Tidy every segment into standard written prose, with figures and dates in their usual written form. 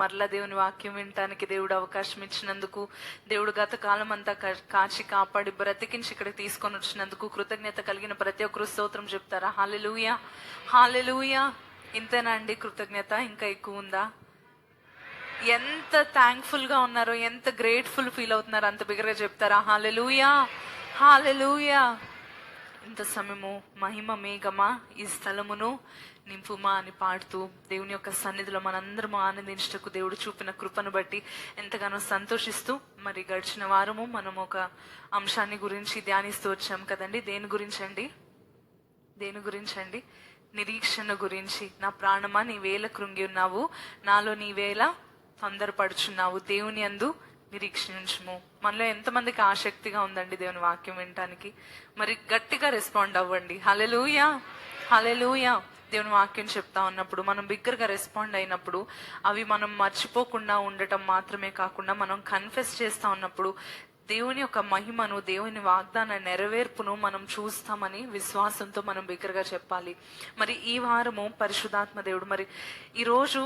మరలా దేవుని వాక్యం వినటానికి దేవుడు అవకాశం ఇచ్చినందుకు, దేవుడు గత కాలం అంతా కాచి కాపాడి బ్రతికించి ఇక్కడికి తీసుకొని వచ్చినందుకు కృతజ్ఞత కలిగిన ప్రతి ఒక్కరు స్తోత్రం చెప్తారా? హల్లెలూయా, హల్లెలూయా. ఇంతేనా అండి కృతజ్ఞత? ఇంకా ఎక్కువ ఉందా? ఎంత థ్యాంక్ఫుల్ గా ఉన్నారో, ఎంత గ్రేట్ఫుల్ ఫీల్ అవుతున్నారో అంత బిగ్గరగా చెప్తారా? హల్లెలూయా, హల్లెలూయా. ఇంత సమయము మహిమ మేఘమా ఈ స్థలమును నింపుమా అని పాడుతూ దేవుని యొక్క సన్నిధిలో మనందరము ఆనందించటకు దేవుడు చూపిన కృపను బట్టి ఎంతగానో సంతోషిస్తూ, మరి గడిచిన వారము మనం ఒక అంశాన్ని గురించి ధ్యానిస్తూ వచ్చాం కదండి. దేని గురించండి? నిరీక్షణ గురించి. నా ప్రాణమా నీవేళ కృంగి ఉన్నావు, నాలో నీవేళ తొందరపడుచున్నావు, దేవుని యందు నిరీక్షించుము. మనలో ఎంతమందికి ఆసక్తిగా ఉందండి దేవుని వాక్యం వినటానికి? మరి గట్టిగా రెస్పాండ్ అవ్వండి. హల్లెలూయా, హల్లెలూయా. దేవుని వాక్యం చెప్తా ఉన్నప్పుడు మనం బిగ్గరగా రెస్పాండ్ అయినప్పుడు అవి మనం మర్చిపోకుండా ఉండటం మాత్రమే కాకుండా మనం కన్ఫెస్ చేస్తా ఉన్నప్పుడు దేవుని యొక్క మహిమను, దేవుని వాగ్దాన నెరవేర్పును మనం చూస్తామని విశ్వాసంతో మనం బిగ్గరగా చెప్పాలి. మరి ఈ వారము పరిశుద్ధాత్మ దేవుడు, మరి ఈరోజు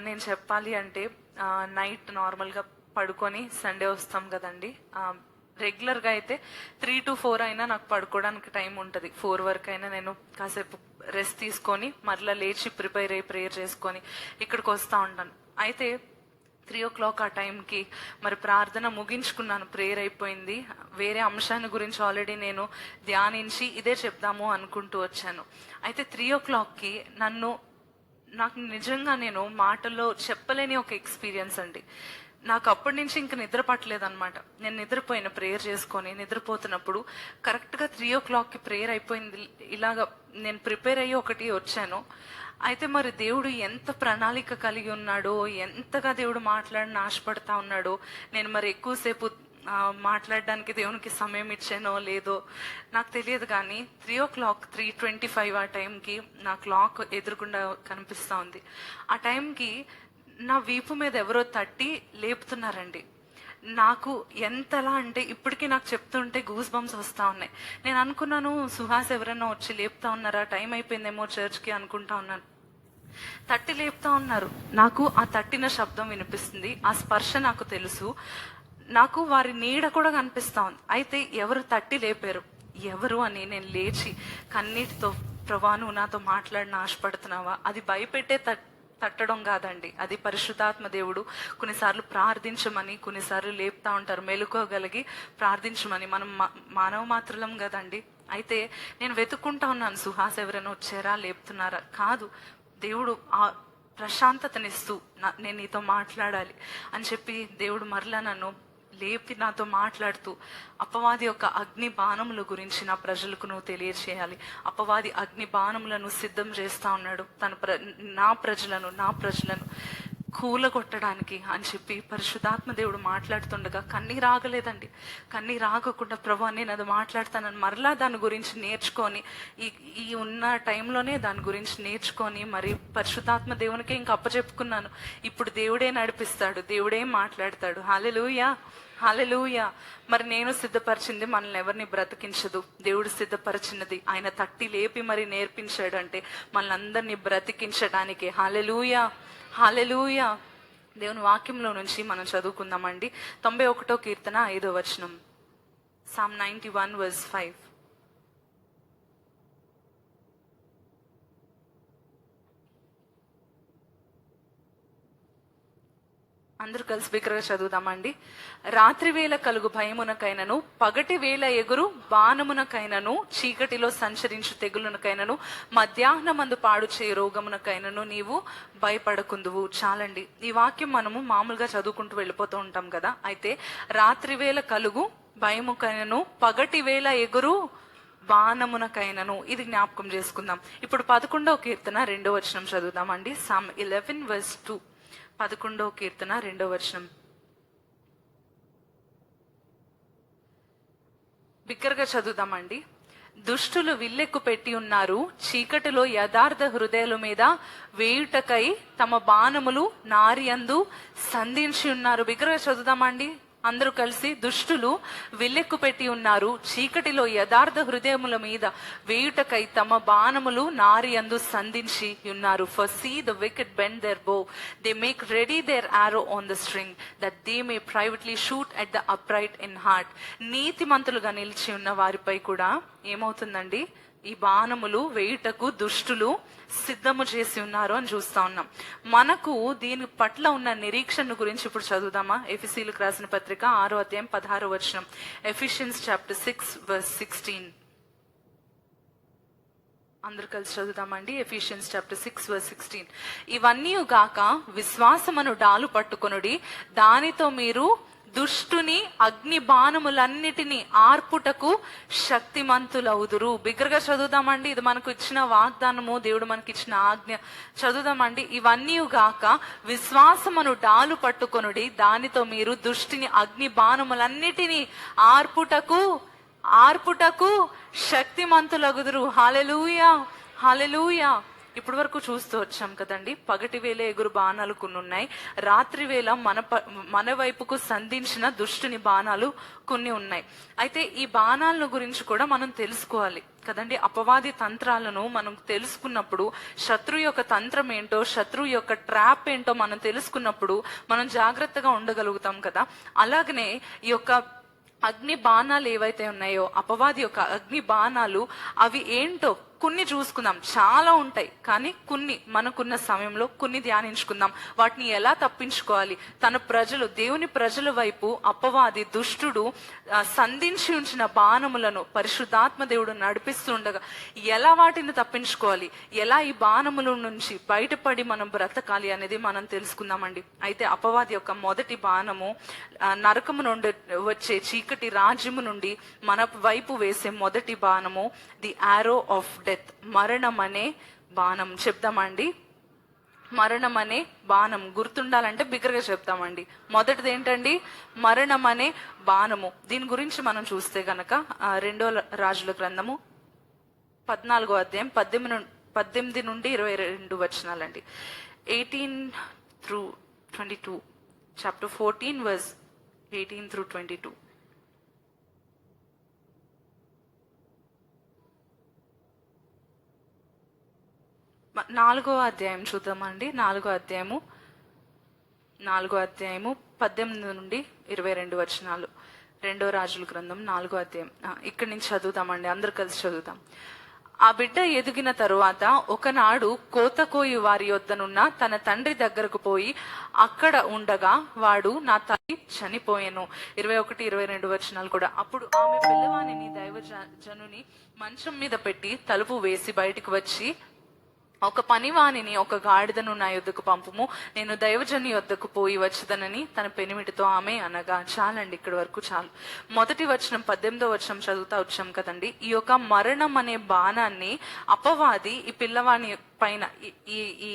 నేను చెప్పాలి అంటే నైట్ నార్మల్గా పడుకొని సండే వస్తాం కదండి. రెగ్యులర్గా అయితే 3 to 4 అయినా నాకు పడుకోవడానికి టైం ఉంటుంది. 4 వరకు అయినా నేను కాసేపు రెస్ట్ తీసుకొని మరలా లేచి ప్రిపేర్ అయ్యి ప్రేయర్ చేసుకొని ఇక్కడికి వస్తూ ఉంటాను. అయితే 3 o'clock ఆ టైంకి మరి ప్రార్థన ముగించుకున్నాను, ప్రేయర్ అయిపోయింది. వేరే అంశాన్ని గురించి ఆల్రెడీ నేను ధ్యానించి ఇదే చెప్దాము అనుకుంటూ వచ్చాను. అయితే 3 o'clockకి నాకు నిజంగా నేను మాటల్లో చెప్పలేని ఒక ఎక్స్పీరియన్స్ అండి. నాకు అప్పటి నుంచి ఇంక నిద్ర పట్టలేదన్నమాట. నేను నిద్రపోయిన ప్రేయర్ చేసుకొని నిద్రపోతున్నప్పుడు కరెక్ట్గా 3 o'clockకి ప్రేయర్ అయిపోయింది. ఇలాగా నేను ప్రిపేర్ అయ్యి ఒకటి వచ్చాను. అయితే మరి దేవుడు ఎంత ప్రణాళిక కలిగి ఉన్నాడో, ఎంతగా దేవుడు మాట్లాడిన ఆశపడతా ఉన్నాడో, నేను మరి ఎక్కువసేపు మాట్లాడడానికి దేవునికి సమయం ఇచ్చానో లేదో నాకు తెలియదు. కానీ 3 o'clock 3:25 ఆ టైంకి నా క్లాక్ ఎదురుకుండా కనిపిస్తూ ఉంది. ఆ టైంకి నా వీపు మీద ఎవరో తట్టి లేపుతున్నారండి. నాకు ఎంతలా అంటే ఇప్పటికీ నాకు చెప్తుంటే గూస్ బంప్స్ వస్తూ ఉన్నాయి. నేను అనుకున్నాను సుహాస్ ఎవరైనా వచ్చి లేపుతా ఉన్నారా, టైం అయిపోయిందేమో చర్చ్కి అనుకుంటా ఉన్నాను. తట్టి లేపుతా ఉన్నారు. నాకు ఆ తట్టిన శబ్దం వినిపిస్తుంది, ఆ స్పర్శ నాకు తెలుసు, నాకు వారి నీడ కూడా కనిపిస్తా ఉంది. అయితే ఎవరు తట్టి లేపారు, ఎవరు అని నేను లేచి కన్నీటితో, ప్రభా నువ్వు నాతో మాట్లాడిన ఆశపడుతున్నావా? అది భయపెట్టే తట్టడం కాదండి, అది పరిశుద్ధాత్మ దేవుడు కొన్నిసార్లు ప్రార్థించమని, కొన్నిసార్లు లేపుతా ఉంటారు మెలుకోగలిగి ప్రార్థించమని. మనం మానవ మాత్రులం కదండి. అయితే నేను వెతుక్కుంటా ఉన్నాను, సుహాస్ ఎవరైనా వచ్చారా, లేపుతున్నారా? కాదు, దేవుడు ఆ ప్రశాంతతనిస్తూ నేను నీతో మాట్లాడాలి అని చెప్పి దేవుడు మరలా నన్ను లేపి నాతో మాట్లాడుతూ, అపవాది యొక్క అగ్ని బాణముల గురించి నా ప్రజలకు నువ్వు తెలియచేయాలి, అపవాది అగ్ని బాణములను సిద్ధం చేస్తా ఉన్నాడు నా ప్రజలను కూలగొట్టడానికి అని చెప్పి పరిశుద్ధాత్మ దేవుడు మాట్లాడుతుండగా కన్నీరు ఆగలేదండి. కన్నీరు ఆగకుండా ప్రభు నేను అది మాట్లాడతానని మరలా దాని గురించి నేర్చుకొని ఈ ఉన్న టైంలోనే దాని గురించి నేర్చుకొని మరి పరిశుద్ధాత్మ దేవునికే ఇంకా అప్పచెప్పుకున్నాను. ఇప్పుడు దేవుడే నడిపిస్తాడు, దేవుడే మాట్లాడతాడు. హల్లెలూయా, హల్లెలూయా. మరి నేను సిద్ధపరిచింది మనల్ని ఎవరిని బ్రతికించదు, దేవుడు సిద్ధపరిచినది ఆయన తట్టి లేపి మరి నేర్పించాడు అంటే మనల్ని అందరినీ బ్రతికించడానికే. హల్లెలూయా, హల్లెలూయా. దేవుని వాక్యంలో నుంచి మనం చదువుకుందామండి. 91వ కీర్తన 5వ వచనం, Psalm 91 verse 5. అందరూ కలిసి బిగ్గరగా చదువుదామండి. రాత్రి వేళ కలుగు భయమునకైనను, పగటి వేళ ఎగురు బాణమునకైనను, చీకటిలో సంచరించు తెగులునకైనను, మధ్యాహ్నమందు పాడు చేయ రోగమునకైనను నీవు భయపడకుందువు. చాలండి, ఈ వాక్యం మనము మామూలుగా చదువుకుంటూ వెళ్ళిపోతూ ఉంటాం కదా. అయితే రాత్రి వేళ కలుగు భయముకైనను, పగటి వేళ ఎగురు బాణమునకైనను, ఇది జ్ఞాపకం చేసుకుందాం. ఇప్పుడు 11వ కీర్తన 2వ వచనం చదువుదామండి. Psalm 11 verse 2. 11వ కీర్తన 2వ వచనం బిగ్గరగా చదువుదామండి. దుష్టులు విల్లెక్కు పెట్టి ఉన్నారు, చీకటిలో యథార్థ హృదయాల మీద వేయుటకై తమ బాణములు నారియందు సంధించి ఉన్నారు. బిగ్గరగా చదువుదామండి. అందరూ కలిసి, దుష్టులు విల్లెక్కు పెట్టి ఉన్నారు, చీకటిలో యథార్థ హృదయముల మీద వేయుటకై తమ బాణములు నారి యందు సంధించి ఉన్నారు. For see the wicked bend their bow, they make ready their arrow on the string, that they may privately shoot at the upright in heart. నీతిమంతులుగా నిలిచి ఉన్న వారిపై కూడా ఏమవుతుందండి? ఈ బాణములు వేయుటకు దుష్టులు సిద్ధము చేసి ఉన్నారు అని చూస్తా ఉన్నాం. మనకు దీని పట్ల ఉన్న నిరీక్షణ గురించి ఇప్పుడు చదువుదామా? ఎఫెసీయులకు రాసిన పత్రిక 6వ అధ్యాయం 16వ వచనం. Ephesians chapter 6:16. అందరు కలిసి చదువుదామండి. Ephesians chapter 6:16. ఇవన్నీ గాక విశ్వాసమును డాలు పట్టుకొనుడి, దానితో మీరు దుష్టుని అగ్ని బాణములన్నిటినీ ఆర్పుటకు శక్తిమంతులవుదురు. బిగ్గరగా చదువుదామండి. ఇది మనకు ఇచ్చిన వాగ్దానము, దేవుడు మనకి ఇచ్చిన ఆజ్ఞ. చదువుదామండి. ఇవన్నీ గాక విశ్వాసమును డాలు పట్టుకొనుడి, దానితో మీరు దుష్టిని అగ్ని బాణములన్నిటినీ ఆర్పుటకు శక్తిమంతులగుదురు. హల్లెలూయా, హల్లెలూయా. ఇప్పటి వరకు చూస్తూ వచ్చాం కదండి. పగటి వేళ ఎగురు బాణాలు కొన్ని ఉన్నాయి, రాత్రి వేళ మన వైపుకు సంధించిన దుష్టుని బాణాలు కొన్ని ఉన్నాయి. అయితే ఈ బాణాలను గురించి కూడా మనం తెలుసుకోవాలి కదండి. అపవాది తంత్రాలను మనం తెలుసుకున్నప్పుడు, శత్రువు యొక్క తంత్రం ఏంటో, శత్రువు యొక్క ట్రాప్ ఏంటో మనం తెలుసుకున్నప్పుడు మనం జాగ్రత్తగా ఉండగలుగుతాం కదా. అలాగనే ఈ యొక్క అగ్ని బాణాలు ఏవైతే ఉన్నాయో, అపవాది యొక్క అగ్ని బాణాలు అవి ఏంటో కొన్ని చూసుకుందాం. చాలా ఉంటాయి, కానీ కొన్ని మనకున్న సమయంలో కొన్ని ధ్యానించుకుందాం. వాటిని ఎలా తప్పించుకోవాలి? తన ప్రజలు, దేవుని ప్రజల వైపు అపవాది దుష్టుడు సంధించి ఉంచిన బాణములను పరిశుద్ధాత్మ దేవుడు నడిపిస్తుండగా ఎలా వాటిని తప్పించుకోవాలి, ఎలా ఈ బాణముల నుంచి బయటపడి మనం బ్రతకాలి అనేది మనం తెలుసుకుందామండి. అయితే అపవాది యొక్క మొదటి బాణము నరకము నుండి వచ్చే చీకటి రాజ్యము నుండి మన వైపు వేసే మొదటి బాణము ది ఆరో ఆఫ్ డెత్, మరణం అనే బాణం. చెప్దామండి. మరణం అనే బాణం గుర్తుండాలంటే బిగ్గరగా చెప్తామండి. మొదటిది ఏంటండి? మరణం అనే బాణము. దీని గురించి మనం చూస్తే గనక 2వ రాజుల గ్రంథము 14వ అధ్యాయం 18 నుండి 22 వచనాలండి. 18-22. Chapter 14 verse 18-22. 4వ అధ్యాయం చూద్దామండి. 4వ అధ్యాయము 18 నుండి 22 వచనాలు. 2వ రాజుల గ్రంథం 4వ అధ్యాయం. ఇక్కడి నుంచి చదువుతామండి. అందరు కలిసి చదువుతాం. ఆ బిడ్డ ఎదిగిన తరువాత ఒకనాడు కోత కోయి వారి యొద్దనున్న తన తండ్రి దగ్గరకు పోయి అక్కడ ఉండగా వాడు నా తల్లి చనిపోయాను. 21-22 వచనాలు కూడా. అప్పుడు ఆమె పిల్లవాణిని దైవజనుని మంచం మీద పెట్టి తలుపు వేసి బయటికి వచ్చి, ఒక పనివాణిని ఒక గాడిదను నా యొద్దకు పంపుము, నేను దైవజని యొద్దకు పోయి వచ్చదనని తన పెనిమిటితో ఆమె అనగా. చాలండి, ఇక్కడి వరకు చాలు. మొదటి వచనం 18వ వచనం చదువుతా వచ్చాం కదండి. ఈ యొక్క మరణం అనే బాణాన్ని అపవాది ఈ పిల్లవాణి పైన, ఈ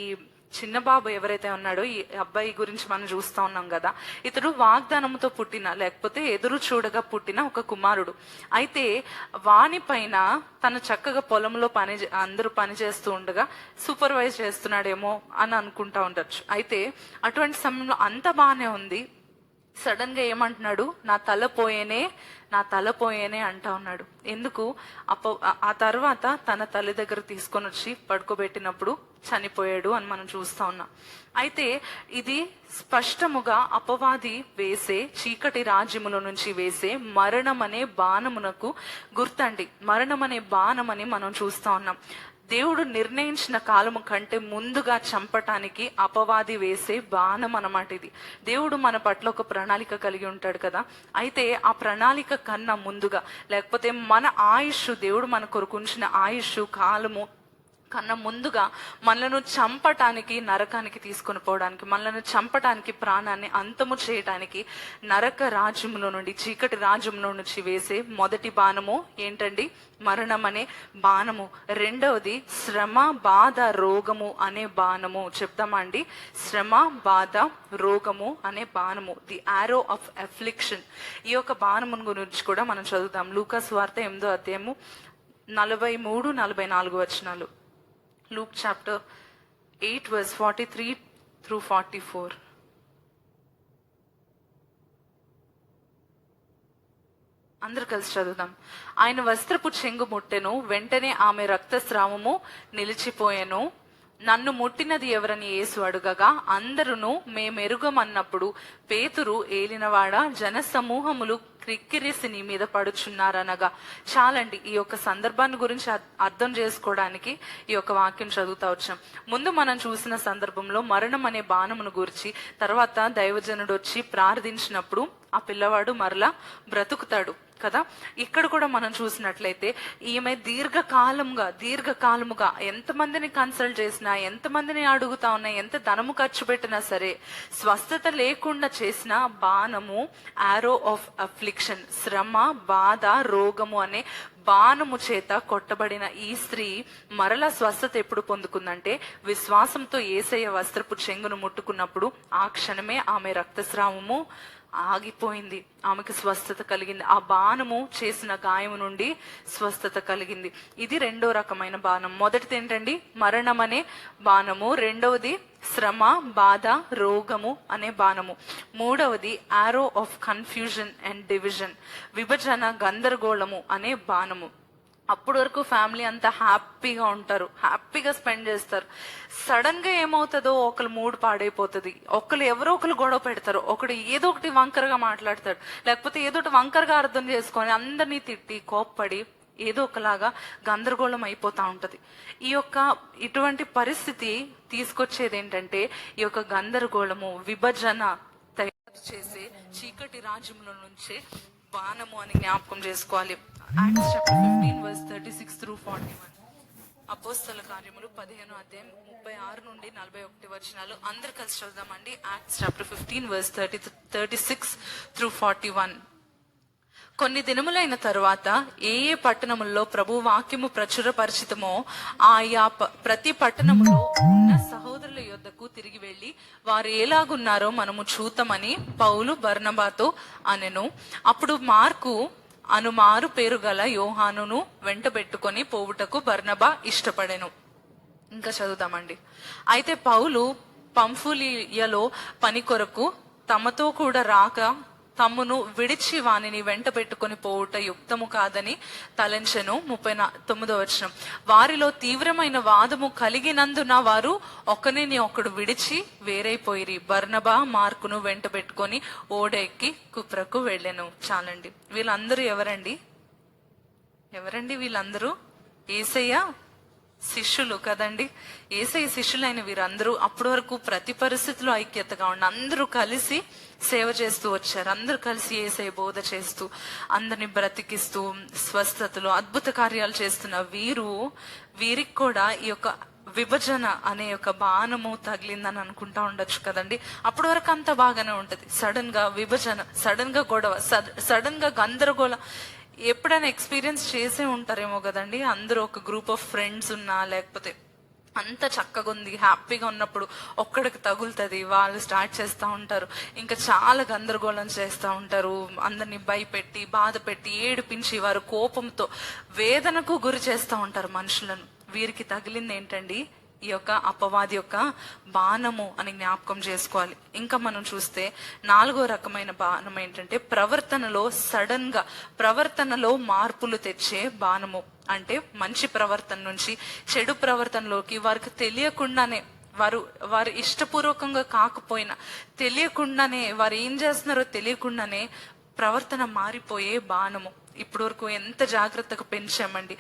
చిన్న బాబు ఎవరైతే ఉన్నాడో ఈ అబ్బాయి గురించి మనం చూస్తా ఉన్నాం కదా. ఇతడు వాగ్దానంతో పుట్టిన, లేకపోతే ఎదురు చూడగా పుట్టిన ఒక కుమారుడు. అయితే వాని పైన తన చక్కగా పొలంలో అందరూ పని చేస్తూ ఉండగా సూపర్వైజ్ చేస్తున్నాడేమో అని అనుకుంటా ఉండొచ్చు. అయితే అటువంటి సమయంలో అంత బాగానే ఉంది. సడన్ గా ఏమంటున్నాడు? నా తల పోయేనే అంటా ఉన్నాడు. ఎందుకు? ఆ తర్వాత తన తల్లి దగ్గర తీసుకొని వచ్చి పడుకోబెట్టినప్పుడు చనిపోయాడు అని మనం చూస్తా ఉన్నాం. అయితే ఇది స్పష్టముగా అపవాది వేసే, చీకటి రాజ్యముల నుంచి వేసే మరణం అనే బాణమునకు గుర్తండి. మరణం అనే బాణమని మనం చూస్తా ఉన్నాం. దేవుడు నిర్ణయించిన కాలము కంటే ముందుగా చంపటానికి అపవాది వేసే బాణం అన్నమాట ఇది. దేవుడు మన పట్ల ఒక ప్రణాళిక కలిగి ఉంటాడు కదా. అయితే ఆ ప్రణాళిక కన్నా ముందుగా, లేకపోతే మన ఆయుష్, దేవుడు మన కొరకు ఉంచిన ఆయుష్ కాలము కన్నా ముందుగా మనలను చంపటానికి, నరకానికి తీసుకొని పోవడానికి, మనలను చంపటానికి, ప్రాణాన్ని అంతము చేయటానికి నరక రాజ్యములో నుండి, చీకటి రాజ్యంలో నుంచి వేసే మొదటి బాణము ఏంటండి? మరణం అనే బాణము. రెండవది శ్రమ, బాధ, రోగము అనే బాణము. చెప్తామండి. శ్రమ, బాధ, రోగము అనే బాణము, ది ఆరో ఆఫ్ అఫ్లిక్షన్. ఈ యొక్క బాణము గురించి కూడా మనం చదువుతాం. లూకా సువార్త 8వ అధ్యాయము 43-44 వచనాలు. Luke chapter 8 verse 43-44. అందరు కలిసి చదువుదాం. ఆయన వస్త్రపు చెంగు ముట్టెను, వెంటనే ఆమె రక్తస్రావము నిలిచిపోయెను. నన్ను ముట్టినది ఎవరని యేసు అడుగగా అందరును మేమెరుగమన్నప్పుడు పేతురు, ఏలినవాడ, జన సమూహములు క్రిక్కిరిసి నీ మీద పడుచున్నారనగా. చాలండి, ఈ యొక్క సందర్భాన్ని గురించి అర్థం చేసుకోవడానికి ఈ యొక్క వాక్యం చదువుతా వచ్చాం. ముందు మనం చూసిన సందర్భంలో మరణం అనే బాణమును గురించి, తర్వాత దైవజనుడు వచ్చి ప్రార్థించినప్పుడు ఆ పిల్లవాడు మరలా బ్రతుకుతాడు కదా. ఇక్కడ కూడా మనం చూసినట్లయితే ఈమె దీర్ఘకాలముగా ఎంతమందిని కన్సల్ట్ చేసినా, ఎంతమందిని అడుగుతా ఉన్నా, ఎంత ధనము ఖర్చు పెట్టినా సరే స్వస్థత లేకుండా చేసిన బాణము, ఆరో ఆఫ్ అఫ్లిక్షన్, శ్రమ, బాధ, రోగము అనే బాణము చేత కొట్టబడిన ఈ స్త్రీ మరలా స్వస్థత ఎప్పుడు పొందుకుందంటే విశ్వాసంతో యేసయ్య వస్త్రపు చెంగును ముట్టుకున్నప్పుడు ఆ క్షణమే ఆమె రక్తస్రావము ఆగిపోయింది, ఆమెకు స్వస్థత కలిగింది. ఆ బాణము చేసిన గాయము నుండి స్వస్థత కలిగింది. ఇది రెండో రకమైన బాణం. మొదటిది ఏంటండి? మరణం అనే బాణము. రెండవది శ్రమ, బాధ, రోగము అనే బాణము. మూడవది ఆరో ఆఫ్ కన్ఫ్యూజన్ అండ్ డివిజన్, విభజన, గందరగోళము అనే బాణము. అప్పటి వరకు ఫ్యామిలీ అంతా హ్యాపీగా ఉంటారు, హ్యాపీగా స్పెండ్ చేస్తారు. సడన్ గా ఏమవుతుందో ఒకరు మూడ్ పాడైపోతుంది, ఎవరో ఒకరు గొడవ పెడతారు, ఒకడు ఏదో ఒకటి వంకరగా మాట్లాడతాడు, లేకపోతే ఏదో ఒకటి వంకరగా అర్థం చేసుకొని అందరినీ తిట్టి కోప్పడి ఏదో ఒకలాగా గందరగోళం అయిపోతా ఉంటది. ఇటువంటి పరిస్థితి తీసుకొచ్చేది ఏంటంటే ఈ యొక్క గందరగోళము, విభజన తయారు చేసే చీకటి రాజ్యంలో నుంచే బాణము అని జ్ఞాపకం చేసుకోవాలి. Acts chapter 15 verse 36 through 41. అపోస్తల కార్యములు 15వ అధ్యాయం 36 నుండి 41 వచనాలు అందరు కలిసి చదువుదామండి. Acts chapter 15 verse 36 through 41. కొన్ని దినములైన తరువాత ఏ పట్టణముల్లో ప్రభు వాక్యము ప్రచురపరిచితమో ఆయా ప్రతి పట్టణములో ఉన్న సహోదరుల యొద్దకు తిరిగి వెళ్లి వారు ఎలాగున్నారో మనము చూతమని పౌలు బర్నబాతో అనెను. అప్పుడు మార్కు అనుమారు పేరు గల యోహానును వెంట పెట్టుకొని పోవుటకు బర్నబా ఇష్టపడెను. ఇంకా చదువుతామండి. అయితే పౌలు పంఫులియలో పని కొరకు తమతో కూడా రాక తమ్మును విడిచి వానిని వెంట పెట్టుకుని పోవుట యుక్తము కాదని తలంచెను. 39వ వచనం. వారిలో తీవ్రమైన వాదము కలిగినందున వారు ఒకరిని ఒకడు విడిచి వేరైపోయిరి. బర్నబా మార్కును వెంట పెట్టుకొని ఓడ ఎక్కి కుప్రకు వెళ్ళెను. చాలండి. వీళ్ళందరూ ఎవరండి వీళ్ళందరూ? యేసయ్య శిష్యులు కదండి. యేసయ్య శిష్యులైన వీరందరూ అప్పటి వరకు ప్రతి పరిస్థితిలో ఐక్యతగా ఉండి అందరూ కలిసి సేవ చేస్తూ వచ్చారు. అందరూ కలిసి యేసయ్య బోధ చేస్తూ అందరిని బ్రతికిస్తూ స్వస్థతలు, అద్భుత కార్యాలు చేస్తున్న వీరికి కూడా ఈ యొక్క విభజన అనే యొక్క బాణము తగిలిందని అనుకుంటా ఉండొచ్చు కదండి. అప్పటి వరకు అంత బాగానే ఉంటది. సడన్ గా విభజన, సడన్ గా గొడవ, సడన్ గా గందరగోళం. ఎప్పుడైనా ఎక్స్పీరియన్స్ చేసే ఉంటారేమో కదండి. అందరూ ఒక గ్రూప్ ఆఫ్ ఫ్రెండ్స్ ఉన్నా, లేకపోతే అంత చక్కగా ఉంది, హ్యాపీగా ఉన్నప్పుడు ఒక్కడికి తగులుతుంది, వాళ్ళు స్టార్ట్ చేస్తూ ఉంటారు, ఇంకా చాలా గందరగోళం చేస్తూ ఉంటారు, అందరినీ భయపెట్టి బాధ పెట్టి ఏడిపించి వారు కోపంతో వేదనకు గురి చేస్తూ ఉంటారు మనుషులను. వీరికి తగిలింది ఏంటండి? ఈ యొక్క అపవాది యొక్క బాణము అని జ్ఞాపకం చేసుకోవాలి. ఇంకా మనం చూస్తే 4వ రకమైన బాణం ఏంటంటే ప్రవర్తనలో మార్పులు తెచ్చే బాణము. అంటే మంచి ప్రవర్తన నుంచి చెడు ప్రవర్తనలోకి వారికి తెలియకుండానే, వారు ఇష్టపూర్వకంగా కాకపోయినా తెలియకుండానే, వారు ఏం చేస్తున్నారో తెలియకుండానే ప్రవర్తన మారిపోయే బాణము. ఇప్పటి వరకు ఎంత జాగ్రత్తగా పెంచామండి,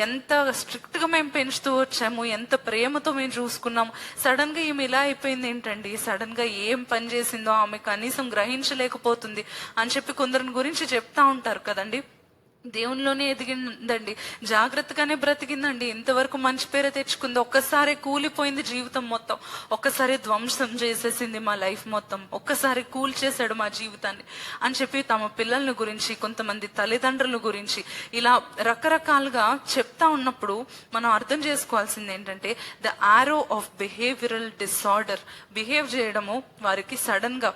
ఎంత స్ట్రిక్ట్ గా మేము పెంచుతూ వచ్చాము, ఎంత ప్రేమతో మేము చూసుకున్నాము. సడన్ గా ఈమె ఇలా అయిపోయింది ఏంటండి? సడన్ గా ఏం పని చేసిందో ఆమె కనీసం గ్రహించలేకపోతుంది అని చెప్పి కొందరిని గురించి చెప్తా ఉంటారు కదండి. దేవునిలోనే ఎదిగిందండి, జాగ్రత్తగానే బ్రతికిందండి, ఇంతవరకు మంచి పేరు తెచ్చుకుంది. ఒక్కసారి కూలిపోయింది జీవితం మొత్తం, ఒక్కసారి ధ్వంసం చేసేసింది మా లైఫ్ మొత్తం, ఒక్కసారి కూల్ చేశాడు మా జీవితాన్ని అని చెప్పి తమ పిల్లల గురించి, కొంతమంది తల్లిదండ్రుల గురించి ఇలా రకరకాలుగా చెప్తా ఉన్నప్పుడు మనం అర్థం చేసుకోవాల్సింది ఏంటంటే ద ఆరో ఆఫ్ బిహేవియరల్ డిసార్డర్. బిహేవ్ చేయడము వారికి సడన్ గా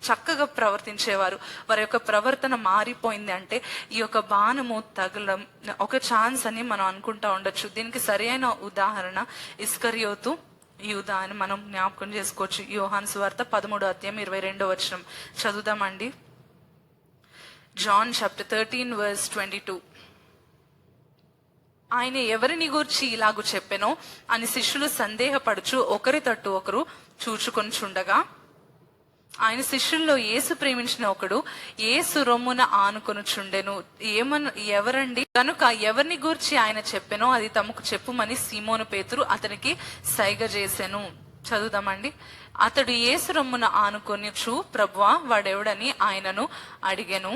చక్కగా ప్రవర్తించేవారు, వారి యొక్క ప్రవర్తన మారిపోయింది అంటే ఈ యొక్క బాణము తగలడం ఒక ఛాన్స్ అని మనం అనుకుంటా ఉండొచ్చు. దీనికి సరైన ఉదాహరణ ఇస్కరియోతు యూదా అని మనం జ్ఞాపకం చేసుకోవచ్చు. యోహాను సువార్త 13వ అధ్యాయం 22వ వచనం చదువుదామండి. John chapter 13 verse 22. ఆయన ఎవరిని గూర్చి ఇలాగు చెప్పెనో అని శిష్యులు సందేహపడుచు ఒకరి తట్టు ఒకరు చూచుకొనుచుండగా, ఆయన శిష్యుల్లో యేసు ప్రేమించిన ఒకడు యేసు రొమ్మున ఆనుకొనుచుండెను. ఎవరండి కనుక ఎవరిని గూర్చి ఆయన చెప్పెనో అది తమకు చెప్పుమని సీమోను పేతురు అతనికి సైగ చేసెను. చదువుదామండి. అతడు యేసు రొమ్మున ఆనుకొనుచు, ప్రభువా వాడెవడని ఆయనను అడిగెను.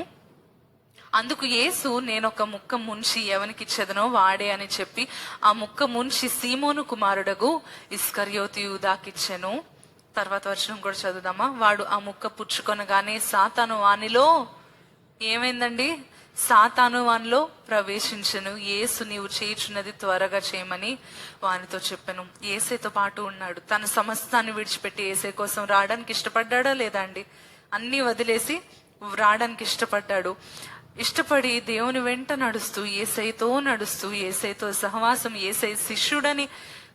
అందుకు యేసు, నేనొక ముక్క ముంచి ఎవనికిచ్చెదనో వాడే అని చెప్పి ఆ ముక్క ముంచి సీమోను కుమారుడగు ఇస్కర్యోతు యూదాకిచ్చెను. తర్వాత వచనం కూడా చదువుదామా. వాడు ఆ ముక్క పుచ్చుకొనగానే సాతాను వానిలో ఏమైందండి? సాతాను వానిలో ప్రవేశించెను. యేసు, నీవు చేయుచున్నది త్వరగా చేయమని వానితో చెప్పెను. యేసేతో పాటు ఉన్నాడు. తన సమస్తాన్ని విడిచిపెట్టి యేసే కోసం రావడానికి ఇష్టపడ్డాడా లేదా అండి? అన్ని వదిలేసి రావడానికి ఇష్టపడి దేవుని వెంట నడుస్తూ యేసైతో సహవాసం, యేసై శిష్యుడని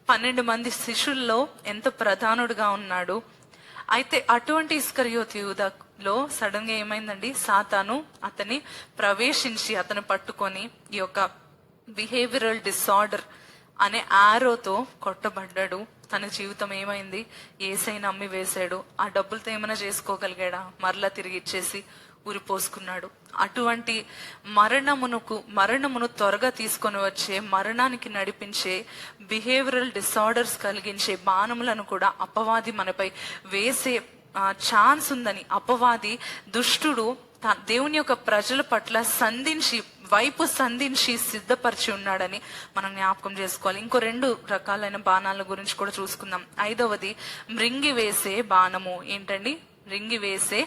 12 మంది శిష్యుల్లో ఎంత ప్రధానుడుగా ఉన్నాడు. అయితే అటువంటి ఇస్కరియోతు యూదాలో సడన్ గా ఏమైందండి? సాతాను అతని ప్రవేశించి అతను పట్టుకొని ఈ యొక్క బిహేవియరల్ డిసార్డర్ అనే ఆరోతో కొట్టబడ్డాడు. తన జీవితం ఏమైంది? యేసై నమ్మి వేశాడు. ఆ డబ్బులతో ఏమైనా చేసుకోగలిగాడా? మరలా తిరిగి ఇచ్చేసి ఉరిపోసుకున్నాడు. అటువంటి మరణమును త్వరగా తీసుకొని వచ్చే, మరణానికి నడిపించే, బిహేవియరల్ డిసార్డర్స్ కలిగించే బాణములను కూడా అపవాది మనపై వేసే ఛాన్స్ ఉందని, అపవాది దుష్టుడు దేవుని యొక్క ప్రజల పట్ల సంధించి సిద్ధపరిచి ఉన్నాడని మనం జ్ఞాపకం చేసుకోవాలి. ఇంకో 2 రకాలైన బాణాల గురించి కూడా చూసుకుందాం. 5వది మృంగి వేసే బాణము. ఏంటండి? మృంగి వేసే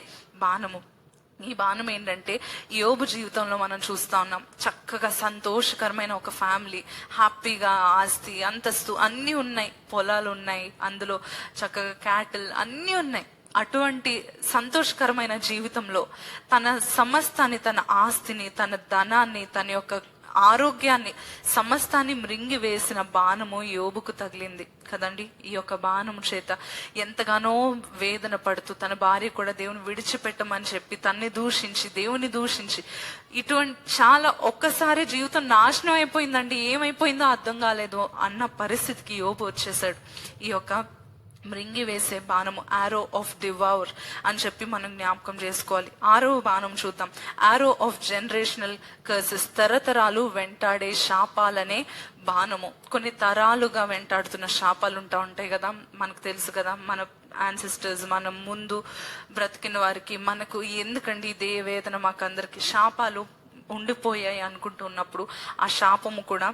బాణము. ఈ బాణం ఏంటంటే, యోబు జీవితంలో మనం చూస్తా ఉన్నాం. చక్కగా సంతోషకరమైన ఒక ఫ్యామిలీ, హ్యాపీగా ఆస్తి అంతస్తు అన్ని ఉన్నాయి, పొలాలు ఉన్నాయి, అందులో చక్కగా క్యాటిల్ అన్ని ఉన్నాయి. అటువంటి సంతోషకరమైన జీవితంలో తన సమస్తాన్ని, తన ఆస్తిని, తన ధనాన్ని, తన యొక్క ఆరోగ్యాన్ని సమస్తాన్ని మృంగి వేసిన బాణము యోబుకు తగిలింది కదండి. ఈ యొక్క బాణము చేత ఎంతగానో వేదన పడుతూ తన భార్య కూడా దేవుని విడిచిపెట్టమని చెప్పి దేవుని దూషించి ఇటువంటి చాలా ఒక్కసారి జీవితం నాశనం అయిపోయిందండి. ఏమైపోయిందో అర్థం కాలేదు అన్న పరిస్థితికి యోబు వచ్చేసాడు. ఈ యొక్క మృంగి వేసే బాణము, ఆరో ఆఫ్ డివౌర్ అని చెప్పి మనం జ్ఞాపకం చేసుకోవాలి. 6వ బాణం చూద్దాం. ఆరో ఆఫ్ జనరేషనల్ కర్సెస్, తరతరాలు వెంటాడే శాపాలనే బాణము. కొన్ని తరాలుగా వెంటాడుతున్న శాపాలు ఉంటాయి కదా, మనకు తెలుసు కదా. మన యాన్సిస్టర్స్, మనం ముందు బ్రతికిన వారికి, మనకు ఎందుకండి ఇదే వేదన, మాకందరికి శాపాలు ఉండిపోయాయి అనుకుంటున్నప్పుడు ఆ శాపము కూడా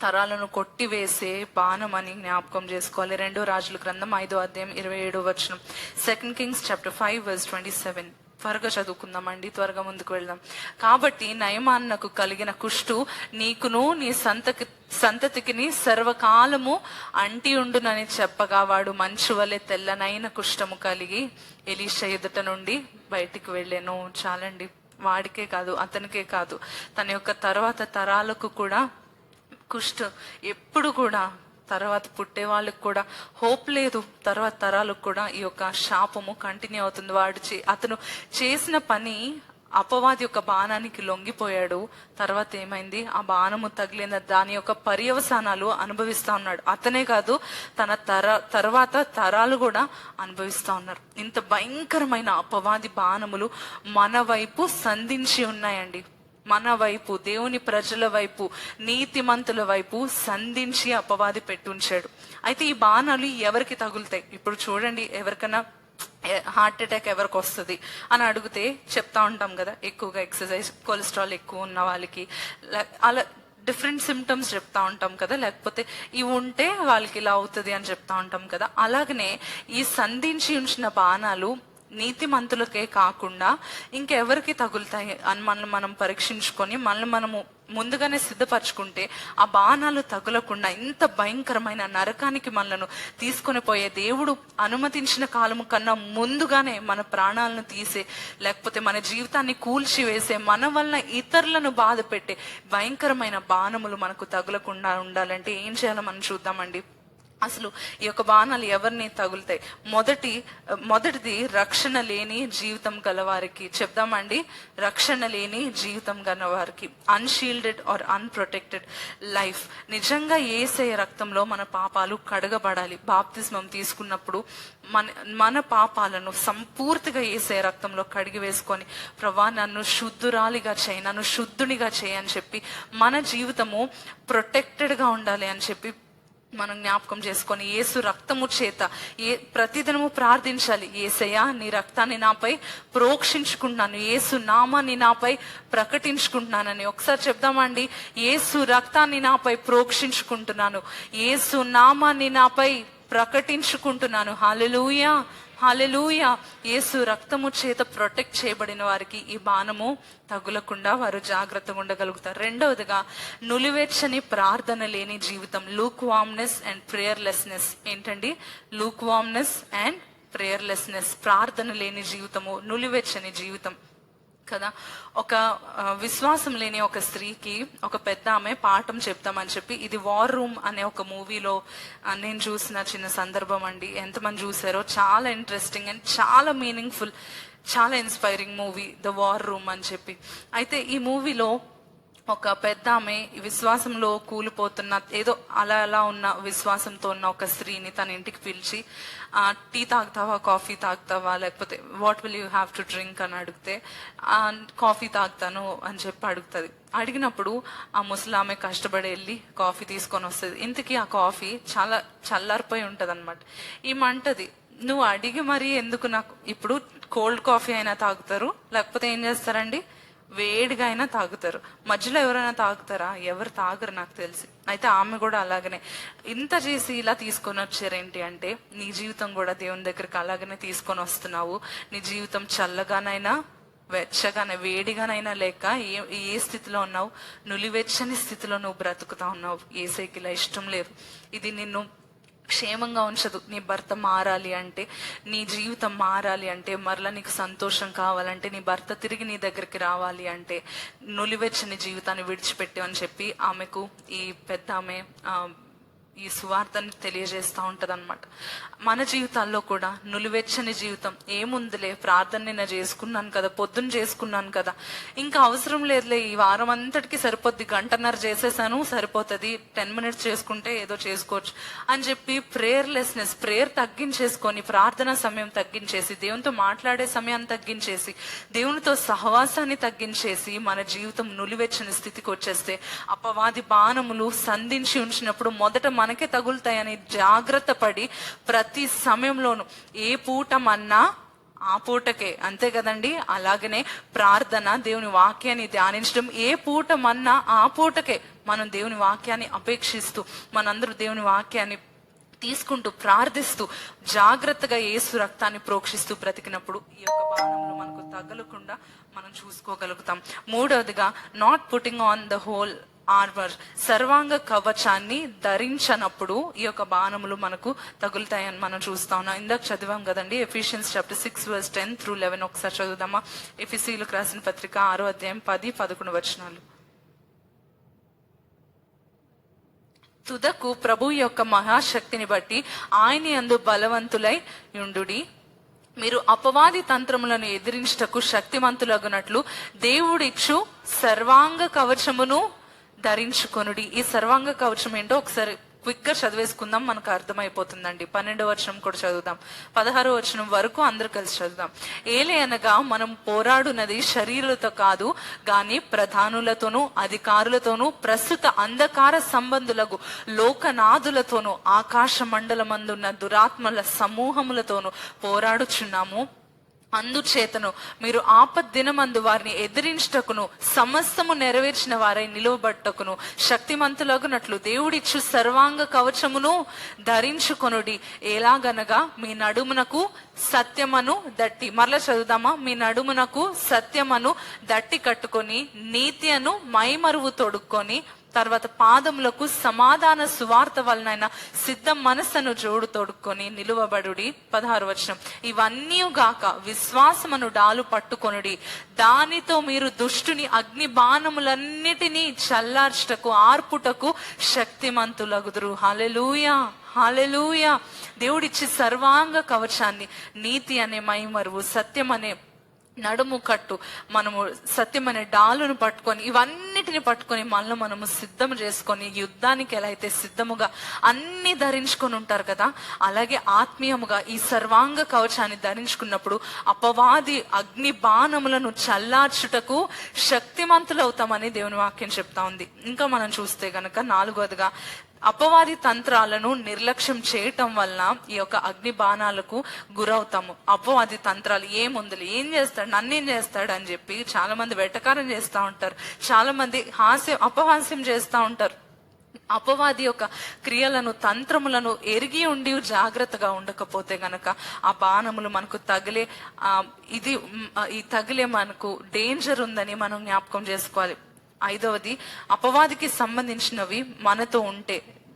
తరాలను కొట్టివేసే బాణం అని జ్ఞాపకం చేసుకోవాలి. 2వ రాజుల గ్రంథం 5వ అధ్యాయం 27వ వచనం. 2 Kings chapter 5 verse 27. త్వరగా చదువుకుందామండి, త్వరగా ముందుకు వెళ్దాం. కాబట్టి నయమాన్నకు కలిగిన కుష్టు నీకును నీ సంతతికిని సర్వకాలము అంటి ఉండునని చెప్పగా, వాడు మంచు వలె తెల్లనైన కుష్టము కలిగి ఎలీషా ఎదుట నుండి బయటికి వెళ్ళాను. చాలండి. వాడికే కాదు, అతనికే కాదు, తన యొక్క తర్వాత తరాలకు కూడా కుష్ఠ ఎప్పుడు కూడా, తర్వాత పుట్టే వాళ్ళకి కూడా హోప్ లేదు. తర్వాత తరాలకు కూడా ఈ యొక్క శాపము కంటిన్యూ అవుతుంది. అతను చేసిన పని అపవాది యొక్క బాణానికి లొంగిపోయాడు. తర్వాత ఏమైంది? ఆ బాణము తగిలిన దాని యొక్క పర్యవసానాలు అనుభవిస్తా ఉన్నాడు. అతనే కాదు, తన తర్వాత తరాలు కూడా అనుభవిస్తా ఉన్నారు. ఇంత భయంకరమైన అపవాది బాణములు మన వైపు సంధించి ఉన్నాయండి. మన వైపు, దేవుని ప్రజల వైపు, నీతిమంతుల వైపు సంధించి అపవాది పెట్టుంచాడు. అయితే ఈ బాణాలు ఎవరికి తగులుతాయి? ఇప్పుడు చూడండి, ఎవరికైనా హార్ట్ అటాక్ ఎవరికి వస్తుంది అని అడిగితే చెప్తా ఉంటాం కదా, ఎక్కువగా ఎక్సర్సైజ్, కొలెస్ట్రాల్ ఎక్కువ ఉన్న వాళ్ళకి, అలా డిఫరెంట్ సిమ్టమ్స్ చెప్తా ఉంటాం కదా. లేకపోతే ఇవి ఉంటే వాళ్ళకి ఇలా అవుతుంది అని చెప్తా ఉంటాం కదా. అలాగనే ఈ సంధించి ఉంచిన బాణాలు నీతిమంతులకే కాకుండా ఇంకెవరికి తగులుతాయి అని మనం పరీక్షించుకొని మనము ముందుగానే సిద్ధపరచుకుంటే ఆ బాణాలు తగులకుండా ఇంత భయంకరమైన నరకానికి మనలను తీసుకొని పోయే దేవుడు అనుమతించిన కాలము కన్నా ముందుగానే మన ప్రాణాలను తీసే, లేకపోతే మన జీవితాన్ని కూల్చివేసే, మన వల్ల ఇతరులను బాధ పెట్టే భయంకరమైన బాణములు మనకు తగులకుండా ఉండాలంటే ఏం చేయాలో మనం చూద్దామండి. అసలు ఈ యొక్క బాణాలు ఎవరిని తగులుతాయి? మొదటిది రక్షణ లేని జీవితం గలవారికి. చెప్దామండి, రక్షణ లేని జీవితం గలవారికి, అన్షీల్డెడ్ ఆర్ అన్ప్రొటెక్టెడ్ లైఫ్. నిజంగా యేసయ్య రక్తంలో మన పాపాలు కడగబడాలి. బాప్తిస్మం తీసుకున్నప్పుడు మన పాపాలను సంపూర్తిగా యేసయ్య రక్తంలో కడిగి వేసుకొని, ప్రభా నన్ను శుద్ధురాలిగా చేయి, నన్ను శుద్ధునిగా చేయి అని చెప్పి మన జీవితము ప్రొటెక్టెడ్గా ఉండాలి అని చెప్పి మనం జ్ఞాపకం చేసుకొని యేసు రక్తము చేత ప్రతిదినము ప్రార్థించాలి. యేసయ్యా నీ రక్తాన్ని నాపై ప్రోక్షించుకుంటున్నాను, యేసు నామాన్ని నాపై ప్రకటించుకుంటున్నానని ఒకసారి చెప్దామండి. యేసు రక్తాన్ని నాపై ప్రోక్షించుకుంటున్నాను, యేసు నామాన్ని నాపై ప్రకటించుకుంటున్నాను. హల్లెలూయా, హల్లెలూయా. యేసు రక్తము చేత ప్రొటెక్ట్ చేయబడిన వారికి ఈ బాణము తగులకుండా వారు జాగ్రత్తగా ఉండగలుగుతారు. రెండవదిగా నులివెచ్చని ప్రార్థన లేని జీవితం, లూక్ వామ్నెస్ అండ్ ప్రేయర్లెస్నెస్. ఏంటండి? లూక్ వామ్నెస్ అండ్ ప్రేయర్లెస్నెస్, ప్రార్థన లేని జీవితము, నులివెచ్చని జీవితం కదా. ఒక విశ్వాసం లేని ఒక స్త్రీకి ఒక పెద్ద ఆమె పాఠం చెప్తామని చెప్పి, ఇది వార్ రూమ్ అనే ఒక మూవీలో నేను చూసిన చిన్న సందర్భం అండి. ఎంతమంది చూసారో? చాలా ఇంట్రెస్టింగ్ అండ్ చాలా మీనింగ్ఫుల్, చాలా inspiring movie the war room అని చెప్పి. అయితే ఈ మూవీలో ఒక పెద్ద ఆమె విశ్వాసంలో కూలిపోతున్న, ఏదో అలా ఉన్న విశ్వాసంతో ఉన్న ఒక స్త్రీని తన ఇంటికి పిలిచి, టీ తాగుతావా, కాఫీ తాగుతావా, లేకపోతే what will you have to drink అని అడిగితే, కాఫీ తాగుతాను అని చెప్పి అడుగుతుంది. అడిగినప్పుడు ఆ ముసలామె కష్టపడి వెళ్ళి కాఫీ తీసుకొని వస్తుంది. ఇంతకీ ఆ కాఫీ చాలా చల్లారిపోయి ఉంటది అనమాట. ఈమంటది, నువ్వు అడిగి మరీ ఎందుకు, నాకు ఇప్పుడు కోల్డ్ కాఫీ అయినా తాగుతారు, లేకపోతే ఏం చేస్తారండి, వేడిగా అయినా తాగుతారు, మధ్యలో ఎవరైనా తాగుతారా? ఎవరు తాగరు నాకు తెలిసి. అయితే ఆమె కూడా అలాగనే ఇంత చేసి ఇలా తీసుకొని వచ్చారేంటి అంటే, నీ జీవితం కూడా దేవుని దగ్గరికి అలాగనే తీసుకొని వస్తున్నావు. నీ జీవితం చల్లగానైనా వెచ్చగానే వేడిగానైనా లేక ఏ స్థితిలో ఉన్నావు? నులివెచ్చని స్థితిలో నువ్వు బ్రతుకుతా ఉన్నావు. యేసయ్యకి ఇలా ఇష్టం లేదు. ఇది నిన్ను క్షేమంగా ఉంచదు. నీ భర్త మారాలి అంటే, నీ జీవితం మారాలి అంటే, మరలా నీకు సంతోషం కావాలంటే, నీ భర్త తిరిగి నీ దగ్గరికి రావాలి అంటే, నులివెచ్చని జీవితాన్ని విడిచిపెట్టు అని చెప్పి ఆమెకు ఈ పెద్ద ఆమె ఈ సువార్తని తెలియజేస్తూ ఉంటది అనమాట. మన జీవితాల్లో కూడా నులివెచ్చని జీవితం ఏముందిలే, ప్రార్థన నిన్న చేసుకున్నాను కదా, పొద్దున్న చేసుకున్నాను కదా, ఇంకా అవసరం లేదులే, ఈ వారం అంతటికి సరిపోద్ది, గంటన్నర చేసేసాను సరిపోతుంది, 10 minutes చేసుకుంటే ఏదో చేసుకోవచ్చు అని చెప్పి ప్రేయర్లెస్నెస్, ప్రేయర్ తగ్గించేసుకొని, ప్రార్థన సమయం తగ్గించేసి, దేవునితో మాట్లాడే సమయాన్ని తగ్గించేసి, దేవునితో సహవాసాన్ని తగ్గించేసి మన జీవితం నులివెచ్చని స్థితికి వచ్చేస్తే, అపవాది బాణములు సంధించి ఉంచినప్పుడు మొదట మనకే తగులుతాయని జాగ్రత్త పడి ప్రతి సమయంలోనూ ఏ పూట మన్నా ఆ పూటకే, అంతే కదండి. అలాగనే ప్రార్థన, దేవుని వాక్యాన్ని ధ్యానించడం, ఏ పూట మన్నా ఆ పూటకే మనం దేవుని వాక్యాన్ని అపేక్షిస్తూ, మనందరూ దేవుని వాక్యాన్ని తీసుకుంటూ ప్రార్థిస్తూ జాగ్రత్తగా యేసు రక్తాన్ని ప్రోక్షిస్తూ బ్రతికినప్పుడు ఈ యొక్క బాణంలో మనకు తగలకుండా మనం చూసుకోగలుగుతాం. మూడవదిగా not putting on the whole armour, సర్వాంగ కవచాన్ని ధరించనప్పుడు ఈ యొక్క బాణములు మనకు తగులుతాయని మనం చూస్తా ఉన్నాం. ఇందాక చదివాం కదండి, ఎఫిషియన్స్ చాప్టర్ 6:10-11. ఒకసారి చదువుదామా? ఎఫెసీయులకు రాసిన పత్రిక 6వ అధ్యాయం 10-11 వచనాలు. తుదకు ప్రభు యొక్క మహాశక్తిని బట్టి ఆయన యందు బలవంతులై యుండుడి, మీరు అపవాది తంత్రములను ఎదిరించుటకు శక్తిమంతులగునట్లు దేవుడిచ్చు సర్వాంగ కవచమును ధరించుకొనుడి. ఈ సర్వాంగ కవచం ఏంటో ఒకసారి క్విక్ గా చదివేసుకుందాం, మనకు అర్థమైపోతుందండి. 12వ వచనం కూడా చదువుదాం, 16వ వచనం వరకు అందరు కలిసి చదువుదాం. ఏలే అనగా మనం పోరాడునది శరీరులతో కాదు గాని ప్రధానులతోనూ అధికారులతోనూ ప్రస్తుత అంధకార సంబంధులకు లోకనాథులతోనూ ఆకాశ మండలమందున్న దురాత్మల సమూహములతోనూ పోరాడుచున్నాము. అందుచేతను మీరు ఆపద్దినమందు వారిని ఎదిరించుటకును సమస్తము నెరవేర్చిన వారై నిలువబట్టకును శక్తిమంతులగునట్లు దేవుడిచ్చు సర్వాంగ కవచమును ధరించుకొనుడి. ఎలాగనగా మీ నడుమునకు సత్యమను దట్టి, మరలా చదువుదామా? మీ నడుమునకు సత్యమను దట్టి కట్టుకొని, నీతి అను మైమరువు తొడుక్కొని, తర్వాత పాదములకు సమాధాన సువార్త వలనైన సిద్ధ మనస్సును జోడు తొడుక్కొని నిలువబడుడి. 16వ వచనం, ఇవన్నీ గాక విశ్వాసమును డాలు పట్టుకొనుడి, దానితో మీరు దుష్టుని అగ్ని బాణములన్నిటినీ చల్లార్చుటకు ఆర్పుటకు శక్తిమంతులగుదురు. హల్లెలూయా, హల్లెలూయా. దేవుడిచ్చే సర్వాంగ కవచాన్ని, నీతి అనే మైమరువు, సత్యం అనే నడుము కట్టు, మనము సత్యం అనే డాలును పట్టుకొని, ఇవన్నిటిని పట్టుకొని మనలో మనము సిద్ధం చేసుకొని, యుద్ధానికి ఎలా అయితే సిద్ధముగా అన్ని ధరించుకొని ఉంటారు కదా, అలాగే ఆత్మీయముగా ఈ సర్వాంగ కవచాన్ని ధరించుకున్నప్పుడు అపవాది అగ్ని బాణములను చల్లార్చుటకు శక్తిమంతులవుతామని దేవుని వాక్యం చెప్తా ఉంది. ఇంకా మనం చూస్తే గనక 4వదిగా అపవాది తంత్రాలను నిర్లక్ష్యం చేయటం వలన ఈ యొక్క అగ్ని బాణాలకు గురవుతాము. అపవాది తంత్రాలు ఏముందులు, ఏం చేస్తాడు, నన్నేం చేస్తాడు అని చెప్పి చాలా మంది వెటకారం చేస్తూ ఉంటారు, చాలా మంది అపహాస్యం చేస్తూ ఉంటారు. అపవాది యొక్క క్రియలను, తంత్రములను ఎరిగి ఉండి జాగ్రత్తగా ఉండకపోతే గనక ఆ బాణములు మనకు తగిలే తగిలే మనకు డేంజర్ ఉందని మనం జ్ఞాపకం చేసుకోవాలి. 5వది, అపవాదికి సంబంధించినవి మనతో ఉంటే,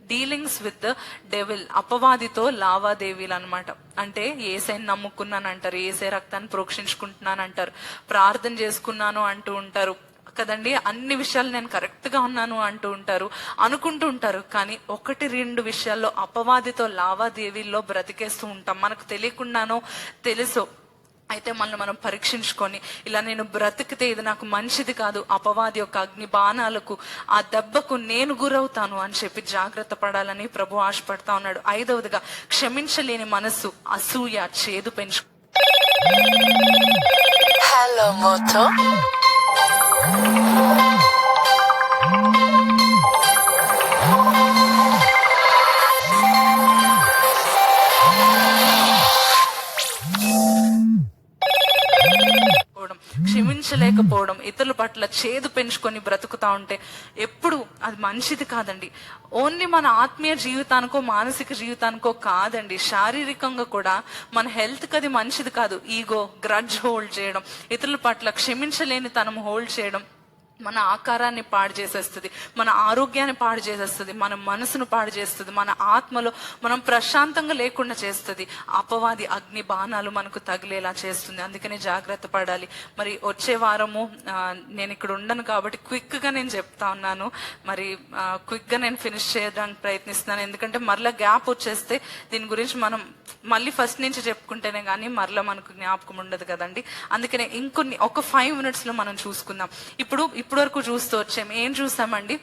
డీలింగ్స్ విత్ ద డెవిల్, అపవాదితో లావాదేవీలు అనమాట. అంటే ఏసైని నమ్ముకున్నాను అంటారు, ఏసై రక్తాన్ని ప్రోక్షించుకుంటున్నాను అంటారు, ప్రార్థన చేసుకున్నాను అంటూ ఉంటారు కదండి, అన్ని విషయాలు నేను కరెక్ట్ గా ఉన్నాను అంటూ ఉంటారు, అనుకుంటూ ఉంటారు. కానీ 1-2 విషయాల్లో అపవాదితో లావాదేవీల్లో బ్రతికేస్తూ ఉంటాం, మనకు తెలియకుండానో తెలుసో. అయితే మనం పరీక్షించుకొని, ఇలా నేను బ్రతికితే ఇది నాకు మంచిది కాదు, అపవాది యొక్క అగ్ని బాణాలకు, ఆ దెబ్బకు నేను గురవుతాను అని చెప్పి జాగ్రత్త పడాలని ప్రభు ఆశపడతా ఉన్నాడు. 5వదిగా క్షమించలేని మనస్సు, అసూయ, చేదు పెంచు. Hello Moto. క్షమించలేకపోవడం, ఇతరుల పట్ల చేదు పెంచుకొని బ్రతుకుతా ఉంటే ఎప్పుడు అది మంచిది కాదండి. ఓన్లీ మన ఆత్మీయ జీవితానికో మానసిక జీవితానికో కాదండి, శారీరకంగా కూడా మన హెల్త్ కి అది మంచిది కాదు. ఈగో, గ్రడ్జ్ హోల్డ్ చేయడం, ఇతరుల పట్ల క్షమించలేని తనం హోల్డ్ చేయడం మన ఆకారాన్ని పాడు చేసేస్తుంది, మన ఆరోగ్యాన్ని పాడు చేసేస్తుంది, మన మనసును పాడు చేస్తుంది, మన ఆత్మలో మనం ప్రశాంతంగా లేకుండా చేస్తుంది. అపవాది అగ్ని బాణాలు మనకు తగిలేలా చేస్తుంది. అందుకని జాగ్రత్త పడాలి. మరి వచ్చే వారము నేను ఇక్కడ ఉండను కాబట్టి క్విక్ గా నేను చెప్తా ఉన్నాను, మరి క్విక్ గా నేను ఫినిష్ చేయడానికి ప్రయత్నిస్తున్నాను. ఎందుకంటే మరలా గ్యాప్ వచ్చేస్తే దీని గురించి మనం మళ్ళీ ఫస్ట్ నుంచి చెప్పుకుంటేనే కానీ మరలా మనకు జ్ఞాపకం ఉండదు కదండి. అందుకనే ఒక 5 minutes లో మనం చూసుకుందాం. ఇప్పుడు వరకు చూస్తూ వచ్చాం, ఏం చూసామండి?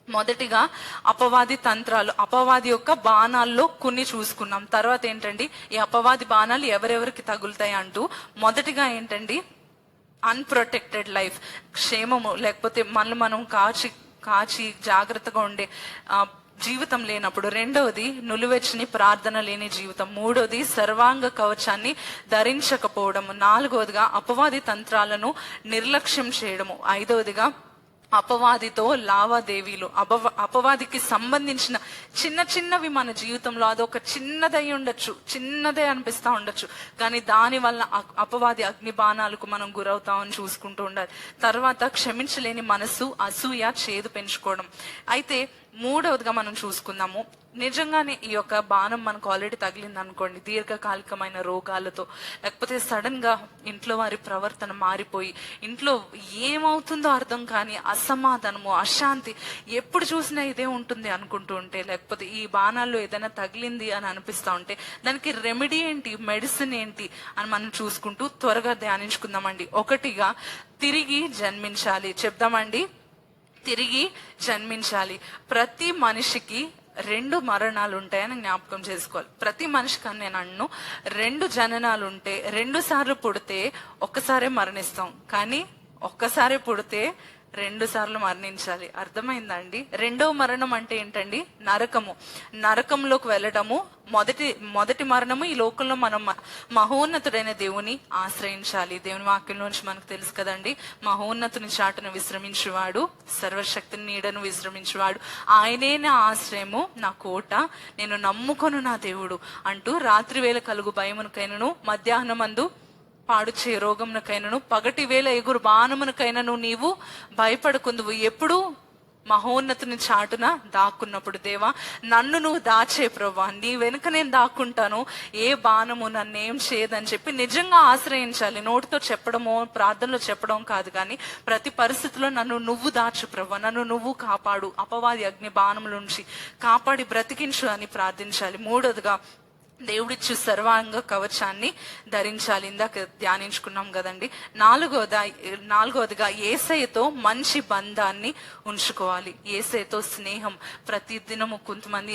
మొదటిగా అపవాది తంత్రాలు, అపవాది యొక్క బాణాల్లో కొన్ని చూసుకున్నాం. తర్వాత ఏంటండి, ఈ అపవాది బాణాలు ఎవరెవరికి తగులుతాయి అంటూ, మొదటిగా ఏంటండి, అన్ప్రొటెక్టెడ్ లైఫ్, క్షేమము లేకపోతే మనం కాచి జాగ్రత్తగా ఉండే జీవితం లేనప్పుడు. 2వది నులివెచ్చని ప్రార్థన లేని జీవితం. 3వది సర్వాంగ కవచాన్ని ధరించకపోవడం. 4వదిగా అపవాది తంత్రాలను నిర్లక్ష్యం చేయడము. 5వదిగా అపవాదితో లావాదేవీలు, అపవాదికి సంబంధించిన చిన్నవి మన జీవితంలో అదొక చిన్నదై ఉండొచ్చు, చిన్నదే అనిపిస్తా ఉండొచ్చు, కానీ దాని వల్ల అపవాది అగ్ని బాణాలకు మనం గురవుతామని చూసుకుంటూ ఉండాలి. తర్వాత క్షమించలేని మనసు, అసూయ, చేదు పెంచుకోవడం. అయితే 3వదిగా మనం చూసుకుందాము, నిజంగానే ఈ యొక్క బాణం మనకు ఆల్రెడీ తగిలింది అనుకోండి, దీర్ఘకాలికమైన రోగాలతో, లేకపోతే సడన్ గా ఇంట్లో వారి ప్రవర్తన మారిపోయి ఇంట్లో ఏమవుతుందో అర్థం కాని అసమాధానము, అశాంతి, ఎప్పుడు చూసినా ఇదే ఉంటుంది అనుకుంటూ ఉంటే, లేకపోతే ఈ బాణాల్లో ఏదైనా తగిలింది అని అనిపిస్తా ఉంటే దానికి రెమెడీ ఏంటి, మెడిసిన్ ఏంటి అని మనం చూసుకుంటూ త్వరగా ధ్యానించుకుందామండి. 1గా తిరిగి జన్మించాలి. చెప్దామండి, తిరిగి జన్మించాలి. ప్రతి మనిషికి 2 మరణాలు ఉంటాయని జ్ఞాపకం చేసుకోవాలి. ప్రతి మనిషికి నేను అన్ను 2 జననాలు ఉంటే, 2 సార్లు పుడితే ఒక్కసారే మరణిస్తాం, కానీ ఒక్కసారే పుడితే 2 సార్లు మరణించాలి. అర్థమైందండి? 2వ మరణం అంటే ఏంటండి? నరకము. నరకంలోకి వెళ్ళడము మొదటి మరణము. ఈ లోకంలో మనం మహోన్నతుడైన దేవుని ఆశ్రయించాలి. దేవుని వాక్యంలోంచి మనకు తెలుసు కదండి, మహోన్నతుని చాటును విశ్రమించువాడు, సర్వశక్తిని నీడను విశ్రమించువాడు, ఆయనే నా ఆశ్రయము, నా కోట, నేను నమ్ముకొను నా దేవుడు అంటూ, రాత్రి వేళ కలుగు భయమునకైనను, మధ్యాహ్నమందు పాడుచే రోగమునకైనను, పగటి వేళ ఎగురు బాణమునకైనను నీవు భయపడకుందువు. ఎప్పుడు? మహోన్నతుని చాటున దాక్కున్నప్పుడు దేవా నన్ను నువ్వు దాచే ప్రభా, నీ వెనుక నేను దాక్కుంటాను, ఏ బాణము నన్ను ఏం చేయదని చెప్పి నిజంగా ఆశ్రయించాలి. నోటితో చెప్పడమో ప్రార్థనలో చెప్పడం కాదు, కానీ ప్రతి పరిస్థితిలో నన్ను నువ్వు దాచు ప్రభా, నన్ను నువ్వు కాపాడు, అపవాది అగ్ని బాణముల నుంచి కాపాడి బ్రతికించు అని ప్రార్థించాలి. మూడోదిగా దేవుడిచ్చు సర్వాంగ కవచాన్ని ధరించాలి. ఇందాక ధ్యానించుకున్నాం కదండి. నాలుగవదిగా యేసయ్యతో మంచి బంధాన్ని ఉంచుకోవాలి. యేసయ్యతో స్నేహం ప్రతి దినము. కొంతమంది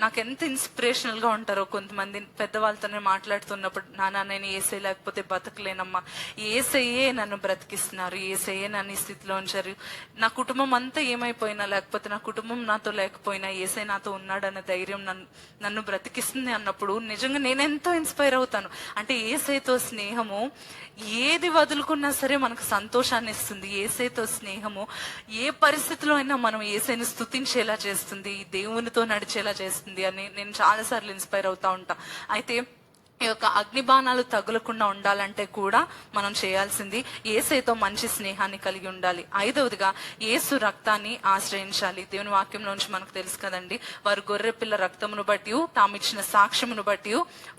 నాకెంత ఇన్స్పిరేషనల్ గా ఉంటారో, కొంతమంది పెద్దవాళ్ళతోనే మాట్లాడుతున్నప్పుడు, నాన్న నేను యేసయ్య లేకపోతే బతకలేనమ్మా, యేసయ్యే నన్ను బ్రతికిస్తున్నారు, యేసయ్యే నన్ను ఈ స్థితిలో ఉంచారు, నా కుటుంబం అంతా ఏమైపోయినా, లేకపోతే నా కుటుంబం నాతో లేకపోయినా యేసయ్య నాతో ఉన్నాడన్న ధైర్యం నన్ను బ్రతికిస్తుంది అన్నప్పుడు నిజంగా నేనెంతో ఇన్స్పైర్ అవుతాను. అంటే యేసయ్యతో స్నేహము ఏది వదులుకున్నా సరే మనకు సంతోషాన్ని ఇస్తుంది. యేసయ్యతో స్నేహము ఏ పరిస్థితిలో అయినా మనం యేసయ్యని స్తుతించేలా చేస్తుంది, దేవునితో నడిచేలా చేస్తుంది అని నేను చాలాసార్లు ఇన్స్పైర్ అవుతా ఉంటా. అయితే ఈ యొక్క అగ్నిబాణాలు తగులకుండా ఉండాలంటే కూడా మనం చేయాల్సింది యేసయ్యతో మంచి స్నేహాన్ని కలిగి ఉండాలి. ఐదవదిగా యేసు రక్తాన్ని ఆశ్రయించాలి. దేవుని వాక్యంలోంచి మనకు తెలుసు కదండి, వారు గొర్రె పిల్ల రక్తమును బట్టి తామిచ్చిన సాక్ష్యమును బట్టి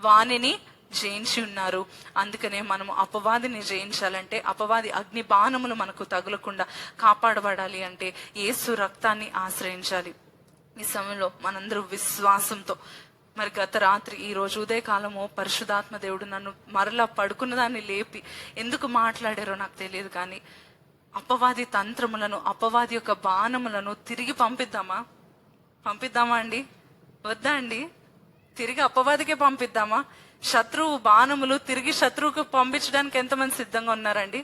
వానిని జయించి ఉన్నారు. అందుకనే మనం అపవాదిని జయించాలంటే, అపవాది అగ్ని బాణములు మనకు తగులకుండా కాపాడబడాలి అంటే యేసు రక్తాన్ని ఆశ్రయించాలి. ఈ సమయంలో మనందరూ విశ్వాసంతో, మరి గత రాత్రి ఈ రోజు ఉదయకాలము పరిశుద్ధాత్మ దేవుడు నన్ను మరలా పడుకున్న దాన్ని లేపి ఎందుకు మాట్లాడారో నాకు తెలియదు, కానీ అపవాది తంత్రములను, అపవాది యొక్క బాణములను తిరిగి పంపిద్దామా అండి? వద్దా అండి? తిరిగి అపవాదికే పంపిద్దామా? శత్రువు బాణములు తిరిగి శత్రువుకు పంపించడానికి ఎంతమంది సిద్ధంగా ఉన్నారండి?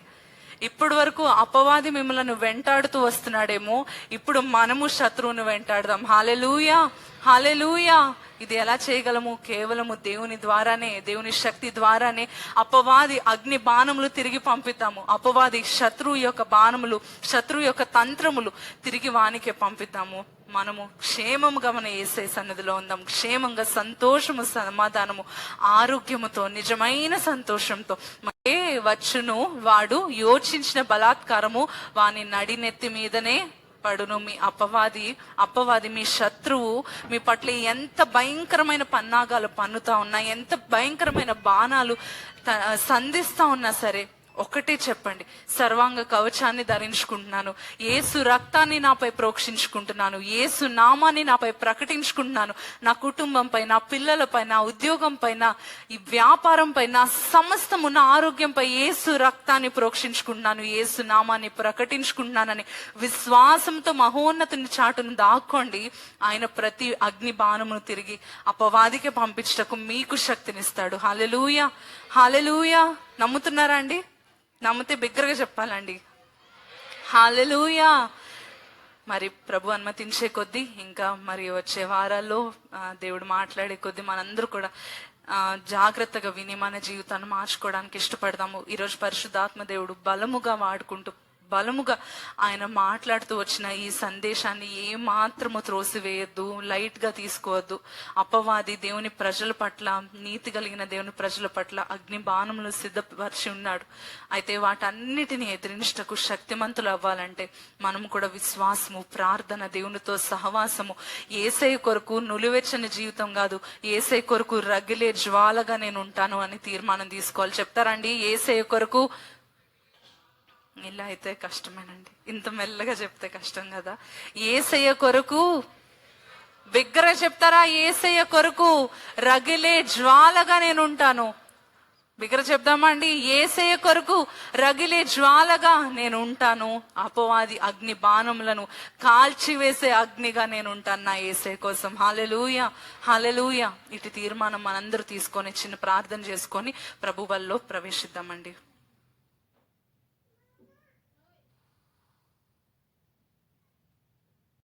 ఇప్పటి వరకు అపవాది మిమ్మల్ని వెంటాడుతూ వస్తున్నాడేమో, ఇప్పుడు మనము శత్రువును వెంటాడదాం. హల్లెలూయా, హల్లెలూయా. ఇది ఎలా చేయగలము? కేవలము దేవుని ద్వారానే, దేవుని శక్తి ద్వారానే అపవాది అగ్ని బాణములు తిరిగి పంపిద్దాము. అపవాది శత్రువు యొక్క బాణములు, శత్రువు యొక్క తంత్రములు తిరిగి వానికే పంపిద్దాము. మనము క్షేమముగా మన యేసయ్య సన్నిధిలో ఉందాం. క్షేమంగా, సంతోషము, సమాధానము, ఆరోగ్యముతో, నిజమైన సంతోషంతో. వచ్చును వాడు యోచించిన బలాత్కారము వాని నడినెత్తి మీదనే పడును. మీ అపవాది మీ శత్రువు మీ పట్ల ఎంత భయంకరమైన పన్నాగాలు పన్నుతా ఉన్నా, ఎంత భయంకరమైన బాణాలు సంధిస్తా ఉన్నా సరే ఒకటే చెప్పండి, సర్వాంగ కవచాన్ని ధరించుకుంటున్నాను, యేసు రక్తాన్ని నాపై ప్రోక్షించుకుంటున్నాను, యేసు నామాన్ని నాపై ప్రకటించుకుంటున్నాను, నా కుటుంబంపై, నా పిల్లలపై, నా ఉద్యోగంపై, నా ఈ వ్యాపారంపై, నా సమస్తము, నా ఆరోగ్యంపై యేసు రక్తాన్ని ప్రోక్షించుకుంటున్నాను, యేసు నామాన్ని ప్రకటించుకుంటున్నానని విశ్వాసంతో మహోన్నతుని చాటును దాక్కోండి. ఆయన ప్రతి అగ్ని బాణమును తిరిగి అపవాదికి పంపించటకు మీకు శక్తినిస్తాడు. హల్లెలూయా, హల్లెలూయా. నమ్ముతున్నారా అండి? నమ్మితే బిగ్గరగా చెప్పాలండి హల్లెలూయా. మరి ప్రభు అనుమతించే కొద్దీ, ఇంకా మరి వచ్చే వారాల్లో దేవుడు మాట్లాడే కొద్దీ మనందరూ కూడా జాగ్రత్తగా విని మన జీవితాన్ని మార్చుకోవడానికి ఇష్టపడదాము. ఈరోజు పరిశుద్ధాత్మ దేవుడు బలముగా ఆయన మాట్లాడుతూ వచ్చిన ఈ సందేశాన్ని ఏ మాత్రము త్రోసివేయద్దు, లైట్ గా తీసుకోవద్దు. అపవాది దేవుని ప్రజల పట్ల, నీతి కలిగిన దేవుని ప్రజల పట్ల అగ్ని బాణములు సిద్ధపరిచి ఉన్నాడు. అయితే వాటన్నిటిని ఎదిరించటకు శక్తిమంతులు అవ్వాలంటే మనము కూడా విశ్వాసము, ప్రార్థన, దేవునితో సహవాసము, యేసయ్య కొరకు నులివెచ్చని జీవితం కాదు, యేసయ్య కొరకు రగిలే జ్వాలగా నేను ఉంటాను అని తీర్మానం తీసుకోవాలి. చెప్తారండి? యేసయ్య కొరకు. ఇలా అయితే కష్టమేనండి, ఇంత మెల్లగా చెప్తే కష్టం కదా. యేసయ్య కొరకు బిగ్గరగా చెప్తారా? యేసయ్య కొరకు రగిలే జ్వాలగా నేను ఉంటాను. బిగ్గర చెప్దామా అండి? యేసయ్య కొరకు రగిలే జ్వాలగా నేను ఉంటాను. అపవాది అగ్ని బాణములను కాల్చివేసే అగ్నిగా నేను ఉంటాను నా యేసయ్య కోసం. హల్లెలూయా, హల్లెలూయా. ఇటు తీర్మానం మనందరూ తీసుకొని చిన్న ప్రార్థన చేసుకొని ప్రభు వల్లో ప్రవేశిద్దామండి.